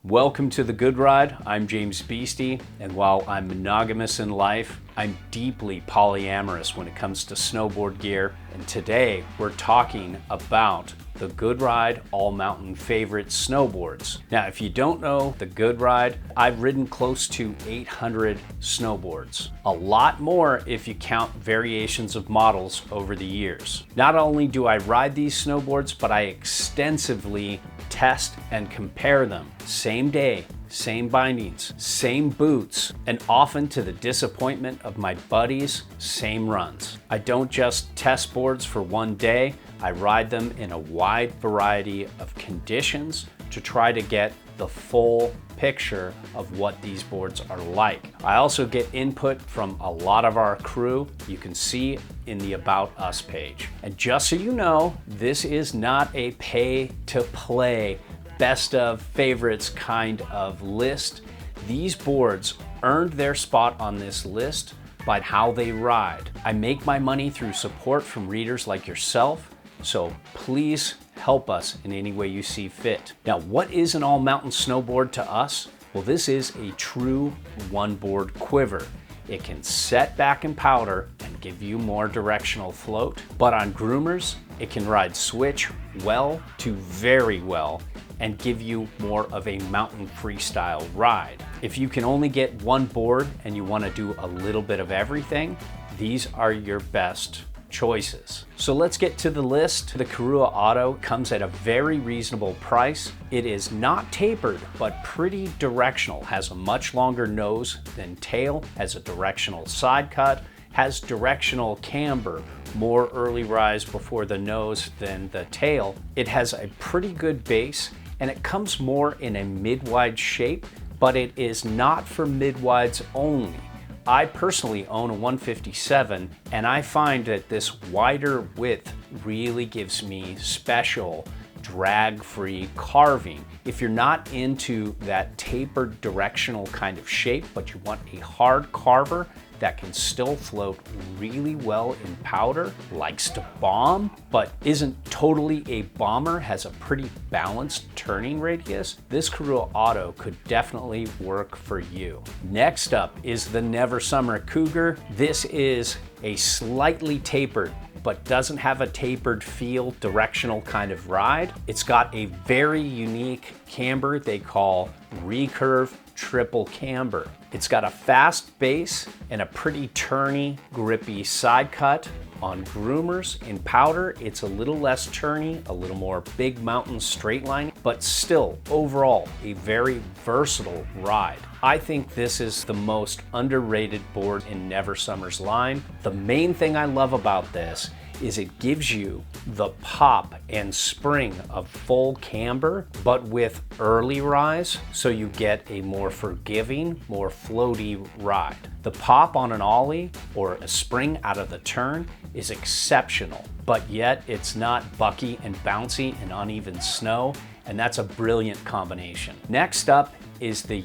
Welcome to The Good Ride. I'm James Beastie, and while I'm monogamous in life, I'm deeply polyamorous when it comes to snowboard gear. And today we're talking about the Good Ride All Mountain Favorite snowboards. Now, if you don't know the Good Ride, I've ridden close to 800 snowboards. A lot more if you count variations of models over the years. Not only do I ride these snowboards, but I extensively test and compare them. Same day, same bindings, same boots, and often to the disappointment of my buddies, same runs. I don't just test boards for one day, I ride them in a wide variety of conditions to try to get the full picture of what these boards are like. I also get input from a lot of our crew. You can see in the About Us page. And just so you know, this is not a pay to play best of favorites kind of list. These boards earned their spot on this list by how they ride. I make my money through support from readers like yourself, so please help us in any way you see fit. Now, what is an all-mountain snowboard to us? Well, this is a true one-board quiver. It can set back in powder and give you more directional float, but on groomers, it can ride switch well to very well and give you more of a mountain freestyle ride. If you can only get one board and you want to do a little bit of everything, these are your best choices. So let's get to the list. The Korua Otto comes at a very reasonable price. It is not tapered, but pretty directional, has a much longer nose than tail, has a directional side cut, has directional camber, more early rise before the nose than the tail. It has a pretty good base, and it comes more in a mid-wide shape, but it is not for mid-wides only. I personally own a 157, and I find that this wider width really gives me special drag-free carving. If you're not into that tapered directional kind of shape, but you want a hard carver that can still float really well in powder, likes to bomb, but isn't totally a bomber, has a pretty balanced turning radius, this Korua Otto could definitely work for you. Next up is the Never Summer Cougar. This is a slightly tapered, but doesn't have a tapered feel, directional kind of ride. It's got a very unique camber they call recurve triple camber. It's got a fast base and a pretty turny, grippy side cut. On groomers in powder, it's a little less turny, a little more big mountain straight line, but still overall a very versatile ride. I think this is the most underrated board in Never Summer's line. The main thing I love about this is it gives you the pop and spring of full camber, but with early rise, so you get a more forgiving, more floaty ride. The pop on an ollie or a spring out of the turn is exceptional, but yet it's not bucky and bouncy in uneven snow, and that's a brilliant combination. Next up is the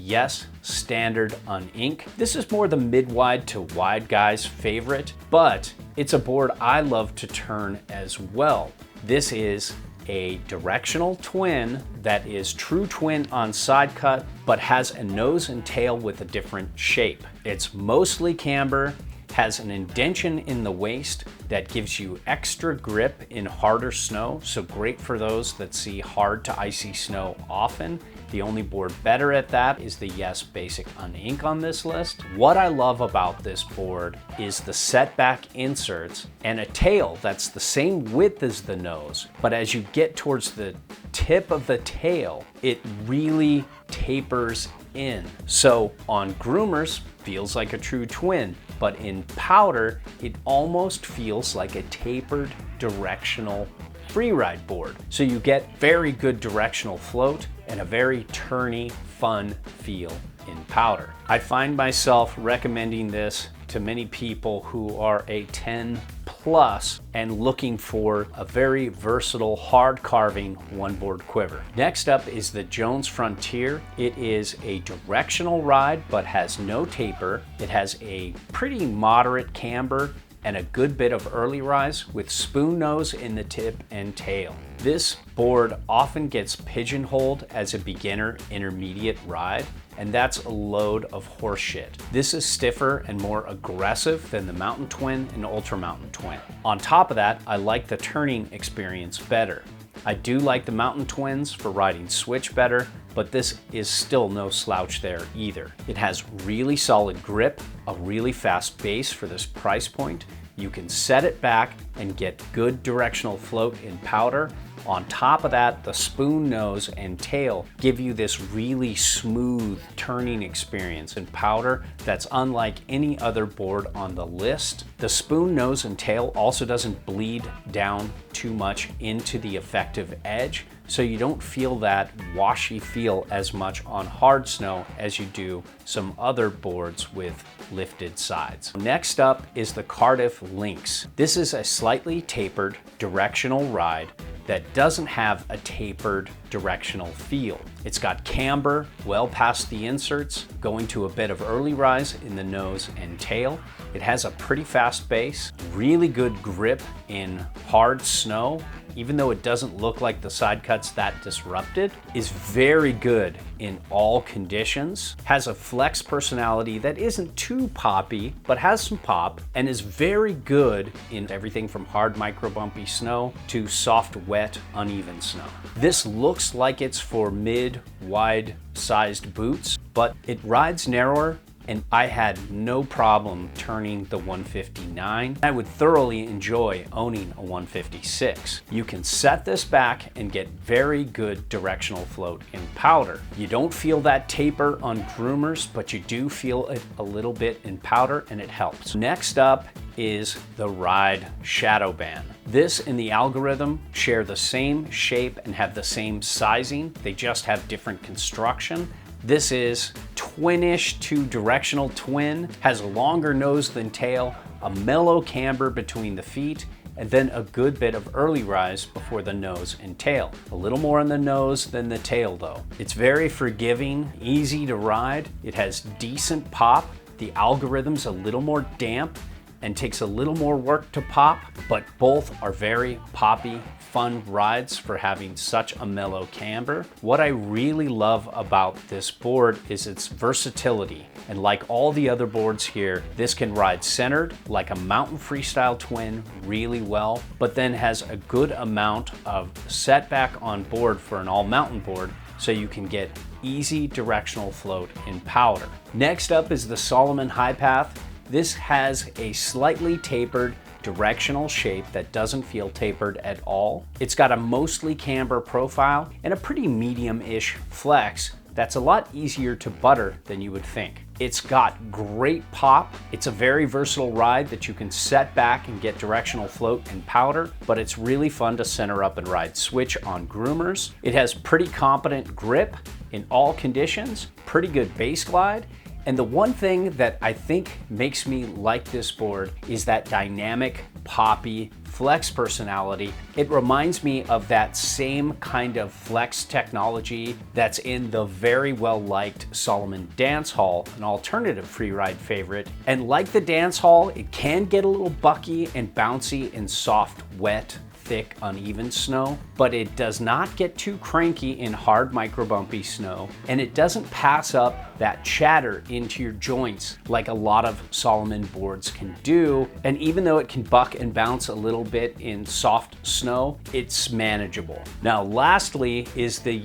Standard Uninc. This is more the mid-wide to wide guy's favorite, but it's a board I love to turn as well. This is a directional twin that is true twin on side cut, but has a nose and tail with a different shape. It's mostly camber, has an indention in the waist that gives you extra grip in harder snow, so great for those that see hard to icy snow often. The only board better at that is the Basic Uninc on this list. What I love about this board is the setback inserts and a tail that's the same width as the nose, but as you get towards the tip of the tail, it really tapers in. So on groomers, feels like a true twin, but in powder, it almost feels like a tapered directional freeride board. So you get very good directional float and a very turny, fun feel in powder. I find myself recommending this to many people who are a 10 plus and looking for a very versatile, hard carving one board quiver. Next up is the Jones Frontier. It is a directional ride, but has no taper. It has a pretty moderate camber and a good bit of early rise with spoon nose in the tip and tail. This board often gets pigeonholed as a beginner intermediate ride, and that's a load of horseshit. This is stiffer and more aggressive than the Mountain Twin and Ultra Mountain Twin. On top of that, I like the turning experience better. I do like the Mountain Twins for riding switch better, but this is still no slouch there either. It has really solid grip, a really fast base for this price point. You can set it back and get good directional float in powder. On top of that, the spoon nose and tail give you this really smooth turning experience in powder that's unlike any other board on the list. The spoon nose and tail also doesn't bleed down too much into the effective edge, so you don't feel that washy feel as much on hard snow as you do some other boards with lifted sides. Next up is the Cardiff Lynx. This is a slightly tapered directional ride that doesn't have a tapered directional feel. It's got camber well past the inserts, going to a bit of early rise in the nose and tail. It has a pretty fast base, really good grip in hard snow, even though it doesn't look like the side cut's that disrupted, is very good in all conditions, has a flex personality that isn't too poppy, but has some pop, and is very good in everything from hard micro bumpy snow to soft, wet, uneven snow. This looks like it's for mid-wide sized boots, but it rides narrower, and I had no problem turning the 159. I would thoroughly enjoy owning a 156. You can set this back and get very good directional float in powder. You don't feel that taper on groomers, but you do feel it a little bit in powder, and it helps. Next up is the Ride Shadowban. This and the Algorithm share the same shape and have the same sizing. They just have different construction. This is twinish to directional twin, has a longer nose than tail, a mellow camber between the feet, and then a good bit of early rise before the nose and tail. A little more on the nose than the tail though. It's very forgiving, easy to ride. It has decent pop. The Algorithm's a little more damp and takes a little more work to pop, but both are very poppy, fun rides for having such a mellow camber. What I really love about this board is its versatility. And like all the other boards here, this can ride centered like a mountain freestyle twin really well, but then has a good amount of setback on board for an all mountain board, so you can get easy directional float in powder. Next up is the Salomon Highpath. This has a slightly tapered directional shape that doesn't feel tapered at all. It's got a mostly camber profile and a pretty medium-ish flex that's a lot easier to butter than you would think. It's got great pop. It's a very versatile ride that you can set back and get directional float and powder, but it's really fun to center up and ride switch on groomers. It has pretty competent grip in all conditions, pretty good base glide, and the one thing that I think makes me like this board is that dynamic, poppy, flex personality. It reminds me of that same kind of flex technology that's in the very well-liked Salomon Dance Hall, an alternative freeride favorite. And like the Dance Hall, it can get a little bucky and bouncy in soft, wet, thick, uneven snow, but it does not get too cranky in hard micro bumpy snow, and it doesn't pass up that chatter into your joints like a lot of Salomon boards can do. And even though it can buck and bounce a little bit in soft snow, it's manageable. Now lastly is the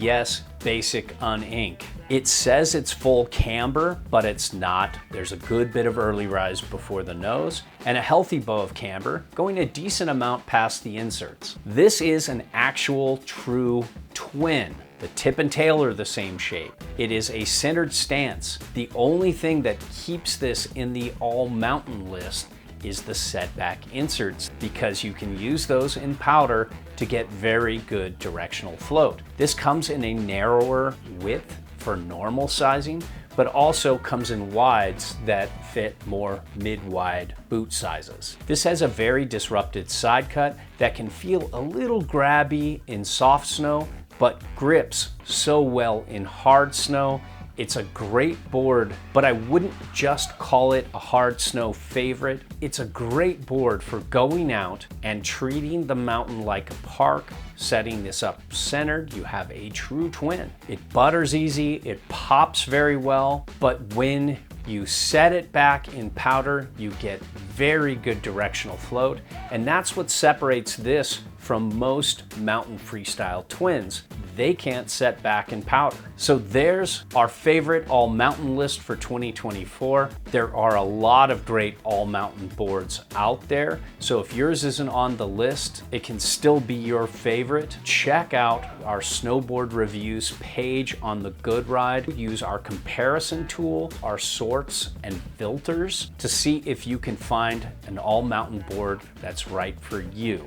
Basic Uninc. It says it's full camber, but it's not. There's a good bit of early rise before the nose and a healthy bow of camber, going a decent amount past the inserts. This is an actual true twin. The tip and tail are the same shape. It is a centered stance. The only thing that keeps this in the all mountain list is the setback inserts, because you can use those in powder to get very good directional float. This comes in a narrower width for normal sizing, but also comes in wides that fit more mid-wide boot sizes. This has a very disrupted side cut that can feel a little grabby in soft snow, but grips so well in hard snow It's a great board, but I wouldn't just call it a hard snow favorite. It's a great board for going out and treating the mountain like a park. Setting this up centered, you have a true twin. It butters easy, it pops very well, but when you set it back in powder, you get very good directional float, and that's what separates this from most mountain freestyle twins. They can't set back in powder. So there's our favorite all mountain list for 2024. There are a lot of great all mountain boards out there. So if yours isn't on the list, it can still be your favorite. Check out our snowboard reviews page on the Good Ride. Use our comparison tool, our sorts and filters to see if you can find an all mountain board that's right for you.